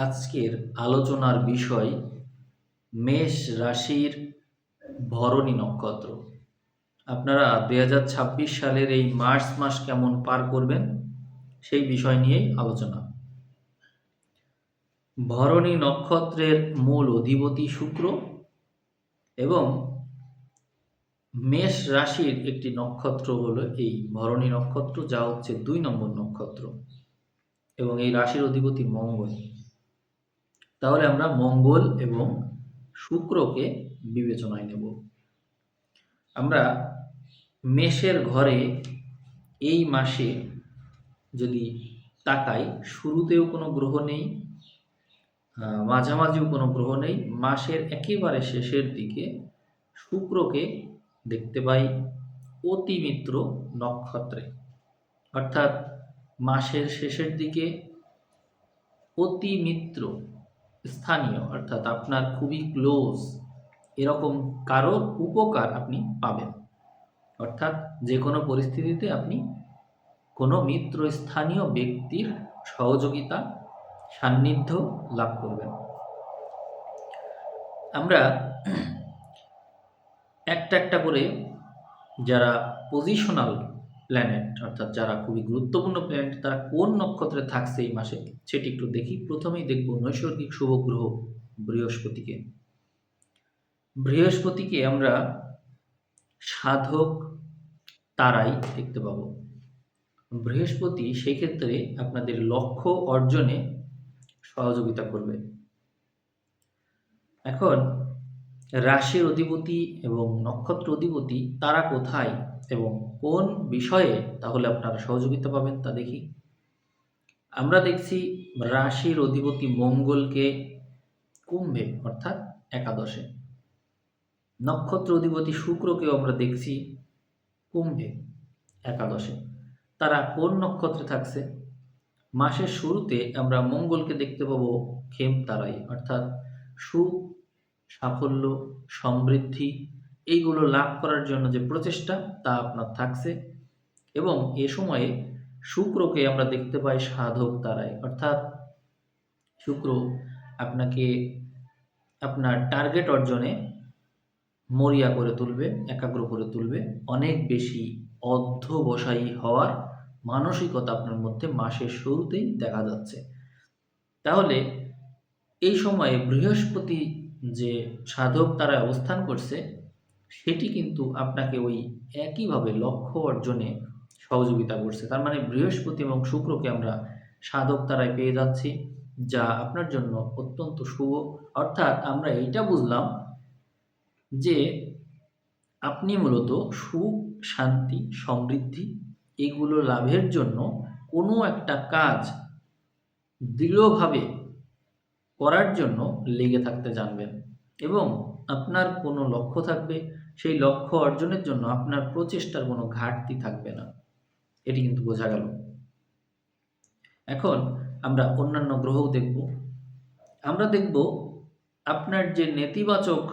আজকের আলোচনার বিষয় মেষ রাশির ভরণী নক্ষত্র। আপনারা 2026 সালের এই মার্চ মাস কেমন পার করবেন সেই বিষয় নিয়েই আলোচনা। ভরণী নক্ষত্রের মূল অধিপতি শুক্র এবং মেষ রাশির একটি নক্ষত্র হলো এই ভরণী নক্ষত্র, যা হচ্ছে 2 নম্বর নক্ষত্র, এবং এই রাশির অধিপতি মঙ্গল। তাহলে আমরা মঙ্গল এবং শুক্রকে বিবেচনায় নেব। আমরা মেষের ঘরে এই মাসে যদি তাকাই, শুরুতেও কোনো গ্রহ নেই, মাঝামাঝিও কোনো গ্রহ নেই, মাসের একেবারে শেষের দিকে শুক্রকে দেখতে পাই অতিমিত্র নক্ষত্রে। অর্থাৎ মাসের শেষের দিকে অতিমিত্র স্থানীয়, অর্থাৎ আপনার খুবই ক্লোজ এরকম কারোর উপকার আপনি পাবেন। অর্থাৎ যে কোনো পরিস্থিতিতে আপনি কোনো মিত্র স্থানীয় ব্যক্তির সহযোগিতা, সান্নিধ্য লাভ করবেন। আমরা একটা একটা করে যারা পজিশনাল প্ল্যানেট, অর্থাৎ যারা খুবই গুরুত্বপূর্ণ প্ল্যানেট, তারা কোন নক্ষত্রে থাকছে এই মাসে সেটি একটু দেখি। প্রথমেই দেখব নৈসর্গিক শুভ গ্রহ বৃহস্পতিকে। বৃহস্পতিকে আমরা সাধক তারাই দেখতে পাবো। বৃহস্পতি সেই ক্ষেত্রে আপনাদের লক্ষ্য অর্জনে সহযোগিতা করবে। এখন রাশির অধিপতি এবং নক্ষত্র অধিপতি তারা কোথায় এবং কোন বিষয়ে তাহলে আপনারা সহযোগিতা পাবেন তা দেখি। আমরা দেখছি রাশির অধিপতি মঙ্গলকে কুম্ভে অর্থাৎ একাদশে, নক্ষত্র অধিপতি শুক্রকেও আমরা দেখছি কুম্ভে একাদশে। তারা কোন নক্ষত্রে থাকছে? মাসের শুরুতে আমরা মঙ্গলকে দেখতে পাবো খেম তারাই, অর্থাৎ সুখ, সাফল্য, সমৃদ্ধি এইগুলো লাভ করার জন্য যে প্রচেষ্টা তা আপনার থাকছে। এবং এ সময়ে শুক্রকে আমরা দেখতে পাই সাধক তারাই, অর্থাৎ শুক্র আপনাকে আপনার টার্গেট অর্জনে মরিয়া করে তুলবে, একাগ্র করে তুলবে। অনেক বেশি অধ্যবসায়ী হওয়ার মানসিকতা আপনার মধ্যে মাসের শুরুতেই দেখা যাচ্ছে। তাহলে এই সময়ে বৃহস্পতি যে সাধক তারা অবস্থান করছে সেটি কিন্তু আপনাকে ওই একইভাবে লক্ষ্য অর্জনে সহযোগিতা করছে। তার মানে বৃহস্পতি এবং শুক্রকে আমরা সাধক তারায় পেয়ে যাচ্ছি, যা আপনার জন্য অত্যন্ত শুভ। অর্থাৎ আমরা এইটা বুঝলাম যে আপনি মূলত সুখ, শান্তি, সমৃদ্ধি এগুলো লাভের জন্য কোনো একটা কাজ দৃঢ়ভাবে করার জন্য লেগে থাকতে জানবেন, এবং আপনার কোনো লক্ষ্য থাকবে, সেই লক্ষ্য অর্জনের জন্য আপনার প্রচেষ্টার কোনো ঘাটতি থাকবে না। এটি কিন্তু বোঝা গেল। এখন আমরা অন্যান্য গ্রহও দেখব। আমরা দেখব আপনার যে নেতিবাচক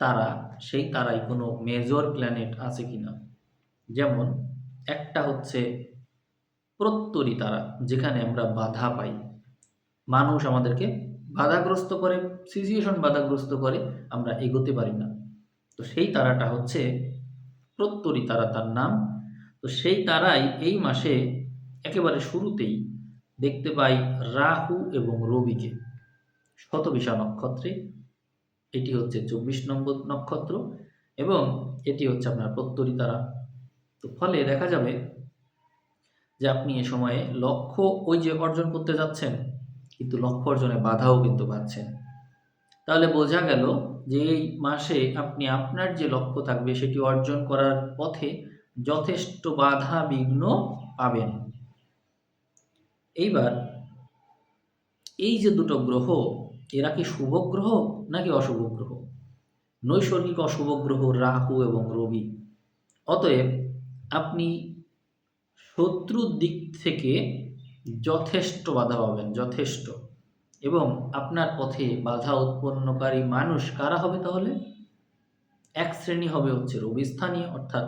তারা, সেই তারাই কোনো মেজর প্ল্যানেট আছে কিনা। যেমন একটা হচ্ছে প্রত্যরী তারা, যেখানে আমরা বাধা পাই, মানুষ আমাদেরকে বাধাগ্রস্ত করে, সিচুয়েশন বাধাগ্রস্ত করে, আমরা এগোতে পারি না। তো সেই তারাটা হচ্ছে প্রত্যরী তারা তার নাম। তো সেই তারাই এই মাসে একেবারে শুরুতেই দেখতে পাই রাহু এবং রবিকে শতবিশা নক্ষত্রে। এটি হচ্ছে 24 নম্বর নক্ষত্র এবং এটি হচ্ছে আপনার প্রত্যরী তারা। তো ফলে দেখা যাবে যে আপনি এ সময়ে লক্ষ্য ওই যে অর্জন করতে যাচ্ছেন, কিন্তু লক্ষ্য অর্জনে বাধাও কিন্তু পাচ্ছেন। তাহলে বোঝা গেল যে এই মাসে আপনি আপনার যে লক্ষ্য থাকবে সেটি অর্জন করার পথে যথেষ্ট বাধা বিঘ্ন পাবেন। এইবার এই যে দুটো গ্রহ, এরা কি শুভ গ্রহ নাকি অশুভ গ্রহ? নৈসর্গিক অশুভ গ্রহ রাহু এবং রবি। অতএব আপনি শত্রুর দিক থেকে যথেষ্ট বাধা পাবেন, যথেষ্ট। এবং আপনার পথে বাধা উৎপন্নকারী মানুষ কারা হবে? তাহলে এক শ্রেণী হবে হচ্ছে রবি স্থানীয়, অর্থাৎ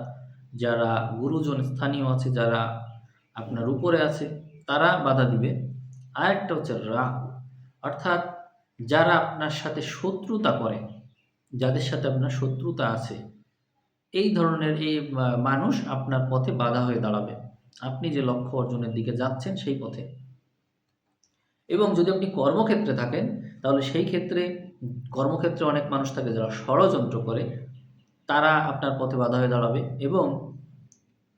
যারা গুরুজন স্থানীয় আছে, যারা আপনার উপরে আছে, তারা বাধা দিবে। আরেকটা হচ্ছে রাহু। অর্থাৎ যারা আপনার সাথে শত্রুতা করে, যাদের সাথে আপনার শত্রুতা আছে, এই ধরনের মানুষ আপনার পথে বাধা হয়ে দাঁড়াবে। আপনি যে লক্ষ্য অর্জনের দিকে যাচ্ছেন সেই পথে। এবং যদি আপনি কর্মক্ষেত্রে থাকেন, তাহলে সেই ক্ষেত্রে কর্মক্ষেত্রে অনেক মানুষ থাকে যারা ষড়যন্ত্র করে, তারা আপনার পথে বাধা হয়ে দাঁড়াবে। এবং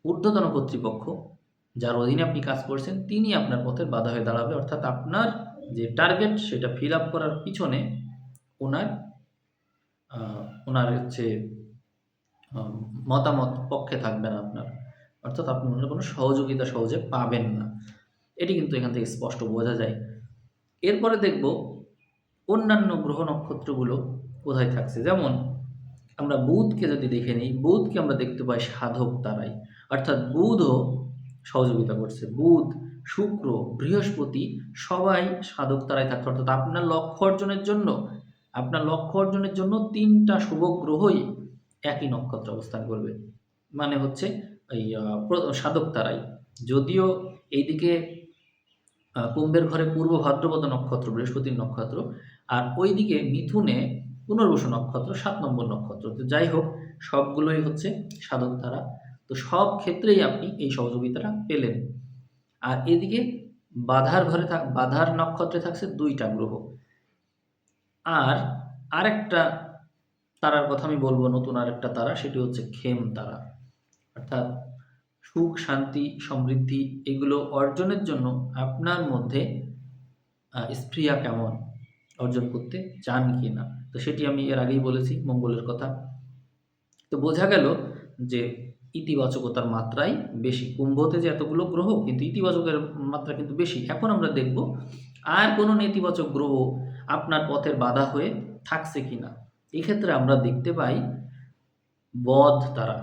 ঊর্ধ্বতন কর্তৃপক্ষ, যার অধীনে আপনি কাজ করছেন, তিনি আপনার পথে বাধা হয়ে দাঁড়াবে। অর্থাৎ আপনার যে টার্গেট সেটা ফিল আপ করার পিছনে ওনার ওনার হচ্ছে মতামত পক্ষে থাকবে না আপনার। অর্থাৎ আপনি ওনার কোনো সহযোগিতা সহজে পাবেন না। এটি কিন্তু এখান থেকে স্পষ্ট বোঝা যায়। এরপরে দেখব অন্যান্য গ্রহ নক্ষত্রগুলো কোথায় থাকছে। যেমন আমরা বুধকে যদি দেখে নিই, বুধকে আমরা দেখতে পাই সাধক তারাই, অর্থাৎ বুধও সহযোগিতা করছে। বুধ, শুক্র, বৃহস্পতি সবাই সাধক তারাই থাকছে। অর্থাৎ আপনার লক্ষ্য অর্জনের জন্য ৩টা শুভ গ্রহই একই নক্ষত্রে অবস্থান করবে। মানে হচ্ছে এই সাধক তারাই। যদিও এইদিকে কুম্ভের ঘরে পূর্ব ভাদ্রপদ নক্ষত্র, বৃহস্পতির নক্ষত্র, আর ওইদিকে মিথুনে পুনর্বসু নক্ষত্র, ৭ নম্বর নক্ষত্র। তো যাই হোক, সবগুলোই হচ্ছে সাধক তারা। তো সব ক্ষেত্রেই আপনি এই সহযোগিতাটা পেলেন। আর এদিকে বাধার নক্ষত্রে থাকছে 2টা গ্রহ। আর আরেকটা তারার কথা আমি বলবো, নতুন আরেকটা তারা, সেটি হচ্ছে খেম তারা। অর্থাৎ সুখ, শান্তি, সমৃদ্ধি এগুলো অর্জনের জন্য আপনার মধ্যে স্পৃহা কেমন, অর্জন করতে চান কি না। তো সেটি আমি এর আগেই বলেছি, মঙ্গলের কথা। তো বোঝা গেল যে ইতিবাচকতার মাত্রাই বেশি। কুম্ভতে যে এতগুলো গ্রহ, কিন্তু ইতিবাচকের মাত্রা কিন্তু বেশি। এখন আমরা দেখব আর কোনো নেতিবাচক গ্রহ আপনার পথের বাধা হয়ে থাকছে কিনা। এক্ষেত্রে আমরা দেখতে পাই বধ তারা,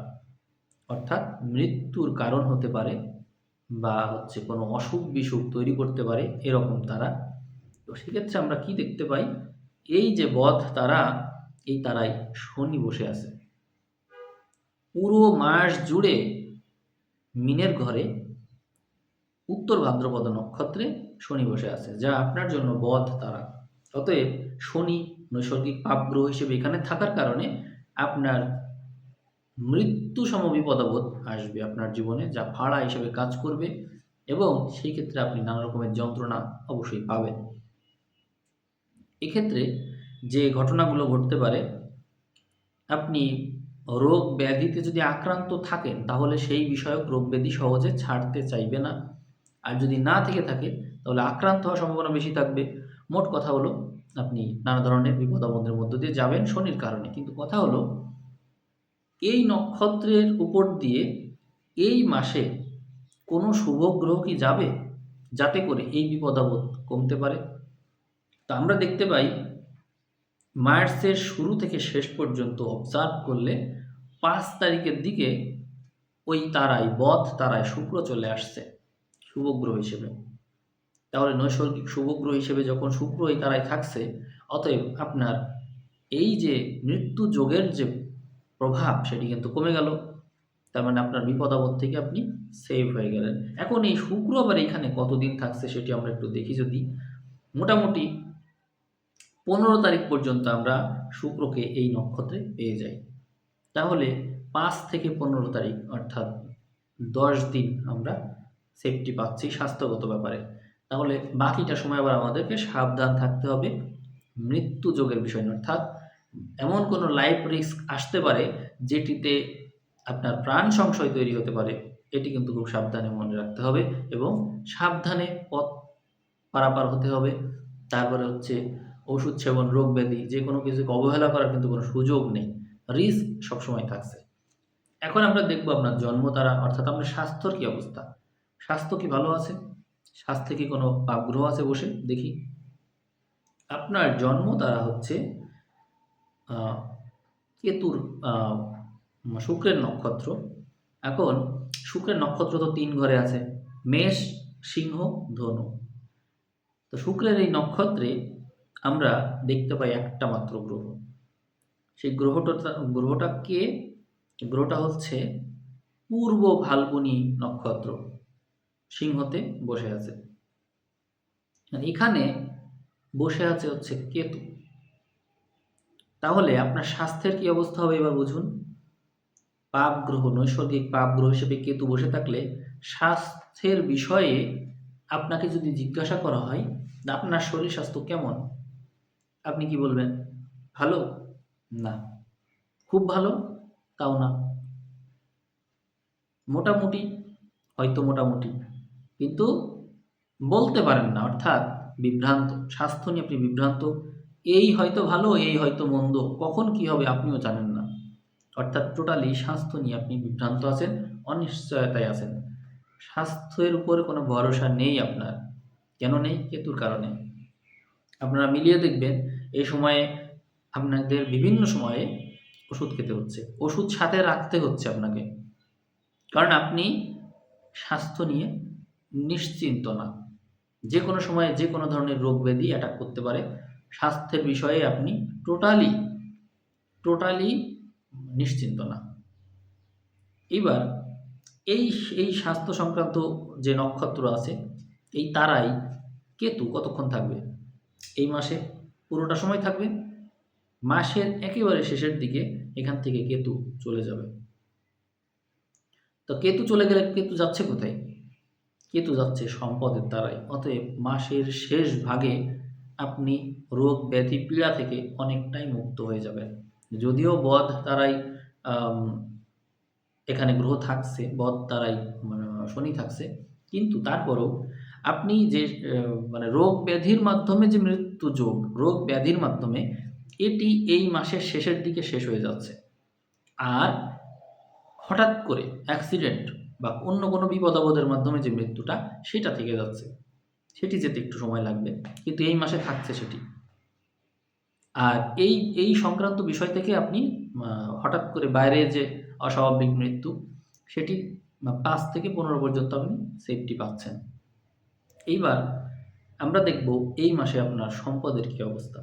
অর্থাৎ মৃত্যুর কারণ হতে পারে বা হচ্ছে কোনো অসুখ বিসুখ তৈরি করতে পারে, এরকম তারা। তো সেক্ষেত্রে আমরা কি দেখতে পাই, এই যে বধ তারা, এই তারাই শনি বসে আছে পুরো মাস জুড়ে মিনের ঘরে উত্তর ভাদ্রপদ নক্ষত্রে শনি বসে আছে, যা আপনার জন্য বধ তারা। অতএব শনি নৈসর্গিক পাপ গ্রহ হিসেবে এখানে থাকার কারণে আপনার মৃত্যু সম বিপদাবোধ আসবে আপনার জীবনে, যা ভাড়া হিসেবে কাজ করবে। এবং সেই ক্ষেত্রে আপনি নানা রকমের যন্ত্রণা অবশ্যই পাবেন। এক্ষেত্রে যে ঘটনাগুলো ঘটতে পারে, আপনি রোগ ব্যাধিতে যদি আক্রান্ত থাকেন, তাহলে সেই বিষয়ক রোগ ব্যাধি সহজে ছাড়তে চাইবে না। আর যদি না থেকে থাকে, তাহলে আক্রান্ত হওয়ার সম্ভাবনা বেশি থাকবে। মোট কথা হলো, আপনি নানা ধরনের বিপদ আপদের মধ্য দিয়ে যাবেন শনির কারণে। কিন্তু কথা হলো, এই নক্ষত্রের উপর দিয়ে এই মাসে কোনো শুভ গ্রহ কি যাবে, যাতে করে এই বিপদ আপদ কমতে পারে? তা আমরা দেখতে পাই মার্চের শুরু থেকে শেষ পর্যন্ত অবজার্ভ করলে 5 তারিখের দিকে ওই তারায়, বধ তারায় শুক্র চলে আসছে শুভ গ্রহ হিসেবে। তাহলে নৈসর্গিক শুভ গ্রহ হিসেবে যখন শুক্র এই তারায় থাকছে, অতএব আপনার এই যে মৃত্যু যোগের যে প্রভাব, সেটি কিন্তু কমে গেল। তার মানে আপনার বিপদ আপদ থেকে আপনি সেভ হয়ে গেলেন। এখন এই শুক্র আবার এখানে কতদিন থাকছে সেটি আমরা একটু দেখি। যদি মোটামুটি 15 তারিখ পর্যন্ত আমরা শুক্রকে এই নক্ষত্রে পেয়ে যাই, তাহলে 5 থেকে 15 তারিখ অর্থাৎ 10 দিন আমরা সেফটি পাচ্ছি স্বাস্থ্যগত ব্যাপারে। তাহলে বাকিটা সময় আবার আমাদেরকে সাবধান থাকতে হবে মৃত্যু যোগের বিষয় নিয়ে। অর্থাৎ এমন কোনো লাইফ রিস্ক আসতে পারে যেটিতে আপনার প্রাণ সংশয় তৈরি হতে পারে। এটি কিন্তু খুব সাবধানে মনে রাখতে হবে এবং সাবধানে পথ পারাপার হতে হবে। তারপরে হচ্ছে ওষুধ সেবন, রোগ ব্যাধি, যে কোনো কিছুকে অবহেলা করার কিন্তু কোনো সুযোগ নেই, রিস্ক সবসময় থাকছে। এখন আমরা দেখব আপনার জন্ম তারা, অর্থাৎ আপনার স্বাস্থ্যর কি অবস্থা। স্বাস্থ্য কি ভালো আছে? স্বাস্থ্যে কি কোনো পাপ গ্রহ আছে বসে? দেখি। আপনার জন্ম তারা হচ্ছে কেতুর, শুক্রের নক্ষত্র। এখন শুক্রের নক্ষত্র তো 3 ঘরে আছে, মেষ, সিংহ, ধনু। তো শুক্রের এই নক্ষত্রে আমরা দেখতে পাই একটা মাত্র গ্রহ। সেই গ্রহটা কে? গ্রহটা হচ্ছে পূর্ব ফাল্গুনী নক্ষত্র, সিংহতে বসে আছে। এখানে বসে আছে হচ্ছে কেতু। তাহলে আপনার স্বাস্থ্যের কি অবস্থা হবে এবার বুঝুন। পাপ গ্রহ, নৈসর্গিক পাপ গ্রহ হিসেবে কেতু বসে থাকলে স্বাস্থ্যের বিষয়ে আপনাকে যদি জিজ্ঞাসা করা হয় যে আপনার শরীর স্বাস্থ্য কেমন, আপনি কি বলবেন? ভালো? না। খুব ভালো? তাও না। মোটামুটি? হয়তো মোটামুটি। কিন্তু বলতে পারেন না, অর্থাৎ বিভ্রান্ত। স্বাস্থ্য নিয়ে আপনি বিভ্রান্ত। এই হয়তো ভালো, এই হয়তো মন্দ। কখন কি হবে আপনিও জানেন না। অর্থাৎ টোটালি স্বাস্থ্য নিয়ে আপনি বিভ্রান্ত আছেন, অনিশ্চয়তায় আছেন। স্বাস্থ্যের উপরে কোনো ভরসা নেই আপনার। কেন নেই? কেতুর কারণে। আপনারা মিলিয়ে দেখবেন এই সময়ে আপনাদের বিভিন্ন সময়ে ওষুধ খেতে হচ্ছে। ওষুধ সাথে রাখতে হচ্ছে আপনাকে। কারণ আপনি স্বাস্থ্য নিয়ে নিশ্চিন্ত না। যে কোনো সময়ে যে কোনো ধরনের রোগ ব্যাধি অ্যাটাক করতে পারে। স্বাস্থ্যের বিষয়ে আপনি টোটালি টোটালি নিশ্চিন্ত না। এইবার এই এই স্বাস্থ্য সংক্রান্ত যে নক্ষত্র আছে, এই তারাই কেতু কতক্ষণ থাকবে? এই মাসে পুরোটা সময় থাকবে। মাসের একেবারে শেষের দিকে এখান থেকে কেতু চলে যাবে। তো কেতু চলে গেলে কেতু যাচ্ছে কোথায়? কেতু যাচ্ছে সম্পদের দ্বারাই। অতএব মাসের শেষ ভাগে আপনি রোগ ব্যাধি পীড়া থেকে অনেকটাই মুক্ত হয়ে যাবেন। যদিও বদ তারাই এখানে গ্রহ থাকছে, বদ তারাই মানে শনি থাকছে, কিন্তু তারপরও আপনি যে মানে রোগ ব্যাধির মাধ্যমে যে মৃত্যু যোগ, রোগ ব্যাধির মাধ্যমে এটি এই মাসের শেষের দিকে শেষ হয়ে যাচ্ছে। আর হঠাৎ করে অ্যাক্সিডেন্ট বা অন্য কোনো বিপদ আপদের মাধ্যমে যে মৃত্যুটা, সেটা থেকে যাচ্ছে। সেটি যেতে একটু সময় লাগবে, কিন্তু এই মাসে থাকছে সেটি। আর এই সংক্রান্ত বিষয় থেকে আপনি হঠাৎ করে বাইরে যে অস্বাভাবিক মৃত্যু, সেটি ৫ থেকে ১৫ পর্যন্ত আপনি সেফটি পাচ্ছেন। এইবার আমরা দেখব এই মাসে আপনার সম্পদের কী অবস্থা।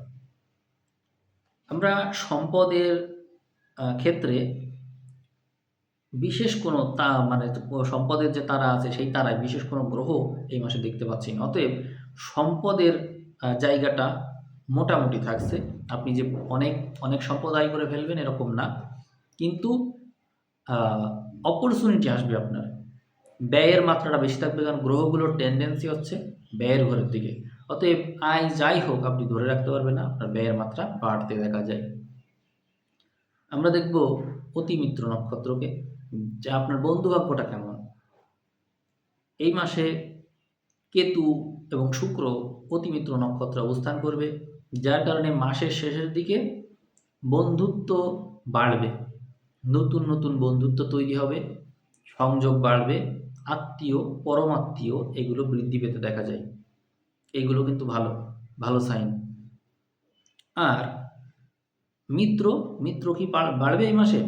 আমরা সম্পদের ক্ষেত্রে বিশেষ কোনো মানে সম্পদের যে তারা আছে, সেই তারায় বিশেষ কোনো গ্রহ এই মাসে দেখতে পাচ্ছি না। অতএব সম্পদের জায়গাটা মোটামুটি থাকছে। আপনি যে অনেক, অনেক সম্পদ আয় করে ফেলবেন এরকম না। কিন্তু অপরচুনিটি আসবে আপনার। ব্যয়ের মাত্রাটা বেশি থাকবে, কারণ গ্রহগুলোর টেনডেন্সি হচ্ছে ব্যয়ের ঘরের দিকে। অতএব আয় যাই হোক আপনি ধরে রাখতে পারবেন না, আপনার ব্যয়ের মাত্রা বাড়তে দেখা যায়। আমরা দেখব অতিমিত্র নক্ষত্রকে, যে আপনার বন্ধুভাগ্যটা কেমন। এই মাসে কেতু এবং শুক্র অতিমিত্র নক্ষত্রে অবস্থান করবে, যার কারণে মাসের শেষের দিকে বন্ধুত্ব বাড়বে। নতুন নতুন বন্ধুত্ব তৈরি হবে, সংযোগ বাড়বে, আত্মীয়, পরমাত্মীয় এগুলো বৃদ্ধি পেতে দেখা যায়। এইগুলো কিন্তু ভালো, ভালো সাইন। আর মিত্র, মিত্র কি বাড়বে এই মাসে?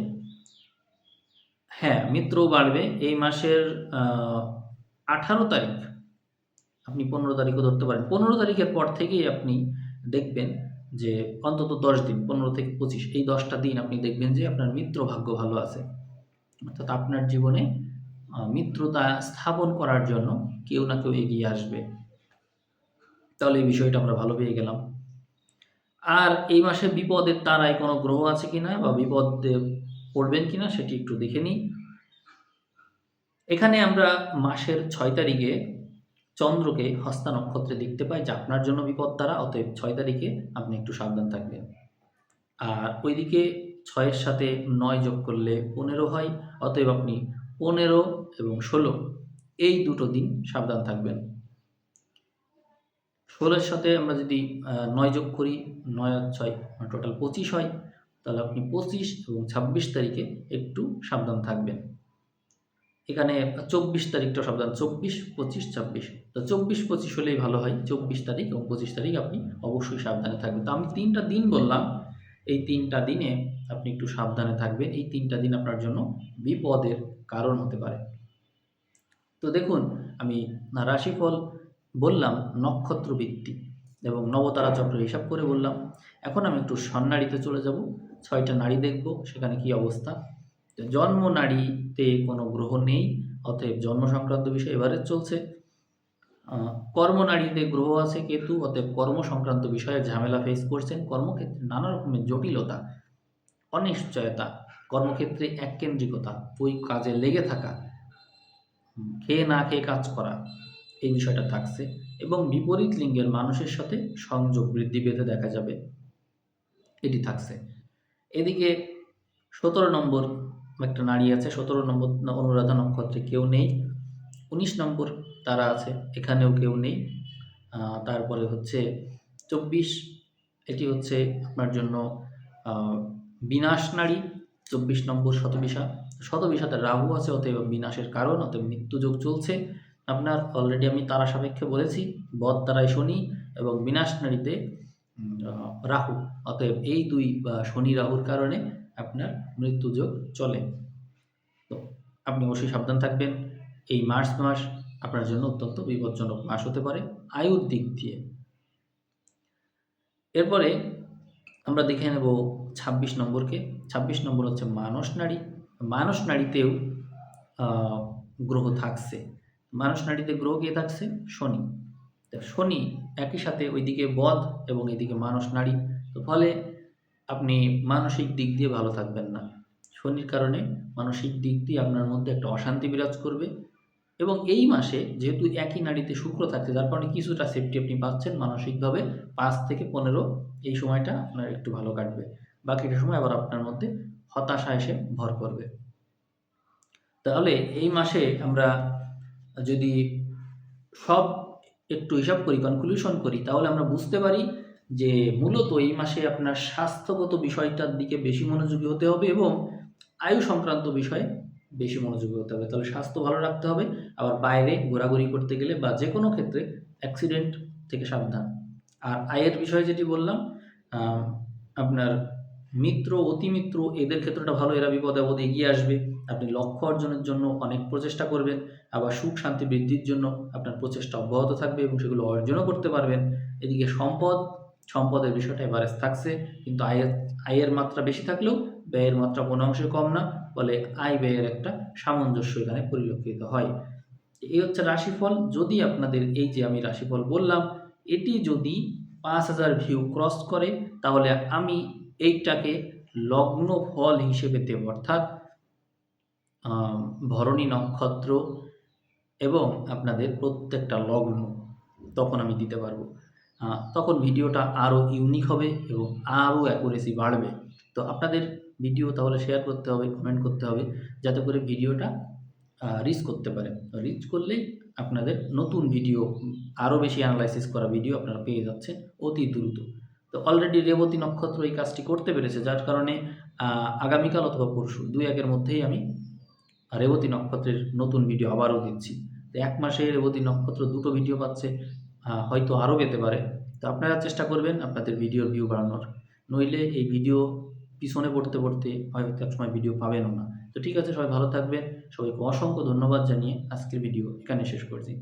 হ্যাঁ, মিত্রও বাড়বে। এই মাসের ১৮ তারিখ, আপনি ১৫ তারিখও ধরতে পারেন। ১৫ তারিখের পর থেকেই আপনি দেখবেন যে অন্তত ১০ দিন, ১৫ থেকে ২৫, এই ১০টা দিন আপনি দেখবেন যে আপনার মিত্র ভাগ্য ভালো আছে। অর্থাৎ আপনার জীবনে মিত্রতা স্থাপন করার জন্য কেউ না কেউ এগিয়ে আসবে। তাহলে এই বিষয়টা আমরা ভালো পেয়ে গেলাম। আর এই মাসে বিপদের তারায় কোনো গ্রহ আছে কিনা বা বিপদে পড়বেন কিনা সেটি একটু দেখে নিই। এখানে আমরা মাসের ৬ তারিখে চন্দ্রকে হস্তা নক্ষত্রে দেখতে পাই, যা আপনার জন্য বিপদ তারা। অতএব ৬ তারিখে আপনি একটু সাবধান থাকবেন। আর ওইদিকে ৬ এর সাথে ৯ যোগ করলে ১৫ হয়। অতএব আপনি ১৫ এবং ১৬ এই দুটো দিন সাবধান থাকবেন। ১৬ এর সাথে আমরা যদি ৯ যোগ করি, ৯ আর ৬ টোটাল ২৫ হয়। তাহলে আপনি ২৫ এবং ২৬ তারিখে একটু সাবধান থাকবেন। এখানে ২৪ তারিখটাও সাবধান, ২৪, ২৫, ২৬। তো ২৪, ২৫ হলেই ভালো হয়। ২৪ তারিখ এবং ২৫ তারিখ আপনি অবশ্যই সাবধানে থাকবেন। তো আমি ৩টা দিন বললাম, এই ৩টা দিনে আপনি একটু সাবধানে থাকবেন। এই ৩টা দিন আপনার জন্য বিপদের কারণ হতে পারে। তো দেখুন, আমি রাশিফল বললাম নক্ষত্র ভিত্তিক এবং নবতারা চক্র হিসাব করে বললাম। এখন আমি একটু স্বর্ণালীতে চলে যাব। ৬টা নাড়ি দেখব সেখানে কি অবস্থা। জন্ম নাড়িতে কোনো গ্রহ নেই, অতএব জন্ম সংক্রান্ত বিষয় এবারে চলছে। কর্মনাড়িতে গ্রহ আছে কেতু, অতএব কর্ম সংক্রান্ত বিষয়ে ঝামেলা ফেস করছেন। কর্মক্ষেত্রে নানা রকমের জটিলতা, অনিশ্চয়তা, কর্মক্ষেত্রে এককেন্দ্রিকতা, ওই কাজে লেগে থাকা, খেয়ে না খেয়ে কাজ করা, এই বিষয়টা থাকছে। এবং বিপরীত লিঙ্গের মানুষের সাথে সংযোগ বৃদ্ধি পেতে দেখা যাবে, এটি থাকছে। এদিকে 17 নম্বর একটা নারী আছে, 17 নম্বর অনুরাধা নক্ষত্রে কেউ নেই। 19 নম্বর তারা আছে, এখানেও কেউ নেই। তারপরে হচ্ছে 24, এটি হচ্ছে আপনার জন্য বিনাশ নারী। 24 নম্বর শতবিশা, শতবিশাতে রাহু আছে, অতএব বিনাশের কারণ, অতএব মৃত্যুযোগ চলছে আপনার। অলরেডি আমি তারা সাপেক্ষে বলেছি, বদ তারায় শনি এবং বিনাশ নারীতে রাহু, অতএব এই দুই শনি রাহুর কারণে আপনার মৃত্যুযোগ চলে। তো আপনি অবশ্যই সাবধান থাকবেন। এই মার্চ মাস আপনার জন্য অত্যন্ত বিপজ্জনক মাস হতে পারে আয়ুর দিক দিয়ে। এরপরে আমরা দেখে নেব 26 নম্বরকে। 26 নম্বর হচ্ছে মানস নাড়ি। মানস নাড়িতেও গ্রহ থাকছে। মানস নাড়িতে গ্রহ কে থাকছে? শনি। শনি একই সাথে ওইদিকে বদ এবং এদিকে মানস নাড়ি, তো ফলে আপনি মানসিক দিক দিয়ে ভালো থাকবেন না। শনির কারণে মানসিক দিক দিয়ে আপনার মধ্যে একটা অশান্তি বিরাজ করবে। এবং এই মাসে যেহেতু একই নাড়িতে শুক্র থাকছে, যার কারণে কিছুটা সেফটি আপনি পাচ্ছেন মানসিকভাবে। 5 থেকে 15 এই সময়টা আপনার একটু ভালো কাটবে। বাকিটা সময় আবার আপনার মধ্যে হতাশা এসে ভর করবে। তাহলে এই মাসে আমরা যদি সব একটু হিসাব করি, কনক্লুশন করি, তাহলে আমরা বুঝতে পারি যে মূলত এই মাসে আপনার স্বাস্থ্যগত বিষয়টার দিকে বেশি মনোযোগী হতে হবে এবং আয়ু সংক্রান্ত বিষয়ে বেশি মনোযোগী হতে হবে। তাহলে স্বাস্থ্য ভালো রাখতে হবে। আবার বাইরে ঘোরাঘুরি করতে গেলে বা যে কোনো ক্ষেত্রে অ্যাক্সিডেন্ট থেকে সাবধান। আর আয়ের বিষয়ে যেটি বললাম, আপনার মিত্র, অতিমিত্র এদের ক্ষেত্রটা ভালো, এরা বিপদে আপদে এগিয়ে আসবে। আপনি লক্ষ্য অর্জনের জন্য অনেক প্রচেষ্টা করবেন, আবার সুখ শান্তি বৃদ্ধির জন্য আপনার প্রচেষ্টা অব্যাহত থাকবে এবং সেগুলো অর্জনও করতে পারবেন। এদিকে সম্পদের বিষয়টা এভারেজ থাকছে, কিন্তু আয়ের মাত্রা বেশি থাকলেও ব্যয়ের মাত্রা কোনো অংশে কম না, ফলে আয় ব্যয়ের একটা সামঞ্জস্য এখানে পরিলক্ষিত হয়। এই হচ্ছে রাশিফল। যদি আপনাদের এই যে আমি রাশিফল বললাম, এটি যদি 5000 ভিউ ক্রস করে, তাহলে আমি এইটাকে লগ্ন ফল হিসেবে দেব, অর্থাৎ ভরণী নক্ষত্র এবং আপনাদের প্রত্যেকটা লগ্ন তখন আমি দিতে পারবো। তখন ভিডিওটা আরও ইউনিক হবে এবং আরও অ্যাকুরেসি বাড়বে। তো আপনাদের ভিডিও তাহলে শেয়ার করতে হবে, কমেন্ট করতে হবে, যাতে করে ভিডিওটা রিচ করতে পারেন। রিচ করলেই আপনাদের নতুন ভিডিও, আরও বেশি অ্যানালাইসিস করা ভিডিও আপনারা পেয়ে যাচ্ছেন অতি দ্রুত। তো অলরেডি রেবতী নক্ষত্র এই কাজটি করতে পেরেছে, যার কারণে আগামীকাল অথবা পরশু 2-1-এর মধ্যেই আমি রেবতী নক্ষত্রের নতুন ভিডিও আবারও দিচ্ছি। তো 1 মাসে রেবতী নক্ষত্র 2টো ভিডিও পাচ্ছে, হয়তো আরও পেতে পারে। তো আপনারা চেষ্টা করবেন আপনাদের ভিডিওর ভিউ বাড়ানোর, নইলে এই ভিডিও পিছনে পড়তে হয়তো একসময় ভিডিও পাবেনও না। তো ঠিক আছে, সবাই ভালো থাকবেন। সবাইকে অসংখ্য ধন্যবাদ জানিয়ে আজকের ভিডিও এখানে শেষ করছি।